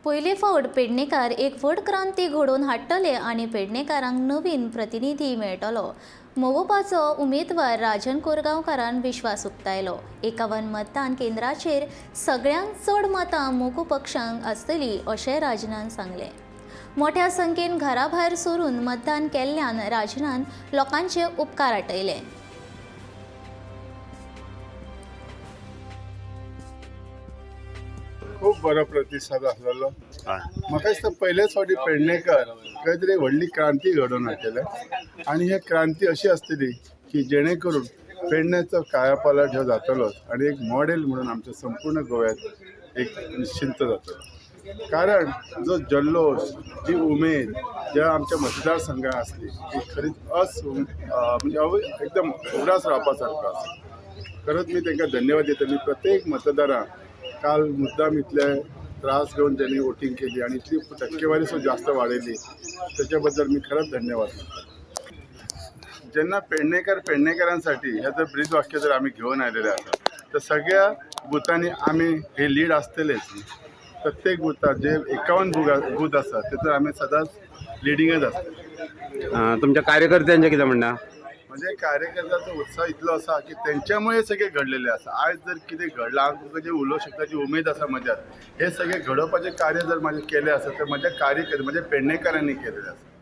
पयले फावट पेडणेकार एक व्हड क्रांती घडोवन हाडटले आनी पेडणेकारांक नवीन प्रतिनिधी मेळटलो मोगोवपाचो उमेदवार राजन कोरगांवकारान विश्वास उक्तायलो। 51 मतदान केंद्राचेर सगळ्यांत चड मतां मोगो पक्षांक आसतली अशें राजनान सांगलें। मोठ्या संख्येन घरा भायर सरून मतदान केल्ल्यान राजनान लोकांचे उपकार आटयले। खूप बरो प्रतिसाद आसलेलो। म्हाका दिसता पयलेच फावटी पेडणेकर खंय तरी व्हडली क्रांती घडोवन हाडटले आनी ही क्रांती अशी आसतली की जेणे करून पेडणेचो कायापालट हो जातलो आनी एक मॉडेल म्हणून आमच्या संपूर्ण गोव्यात एक निश्चिंत जातलो। कारण जो जल्लोष, जी उमेद ज्या आमच्या मतदारसंघात आसली ती खरीच म्हणजे एकदम उगडास रावपा सारको आसा। खरंच मी तांकां धन्यवाद दिता। मी प्रत्येक मतदाराक काल मुद्दाम इतले त्रास घेवन ज्यांनी वोटिंग केली आणि इतली टक्केवारी सुद्धा जास्त वाढयली त्याच्याबद्दल मी खरंच धन्यवाद देतो। जेन्ना पेडणेकरांसाठी हे जर ब्रीद वाक्य जर आम्ही घेऊन आलेले आसा तर सगळ्या बुथांनी आम्ही हे लीड आसतलेच। प्रत्येक बुथात जे 51 बूथ आसा तेतून आम्ही सदांच लिडिंगच आसतले। तुमच्या कार्यकर्त्यांचे कितें म्हणणा? म्हणजे कार्यकर्त्याचा उत्साह इतलो आसा की त्यांच्यामुळे सगळे घडलेले आसा। आज जर कितें घडलां हांव जे उलोवंक शकताची उमेद आसा म्हज्यात हे सगळे घडोवपाचे कार्य जर माझे केले आसा तर माझ्या पेडणेकारांनी केलेले आसा।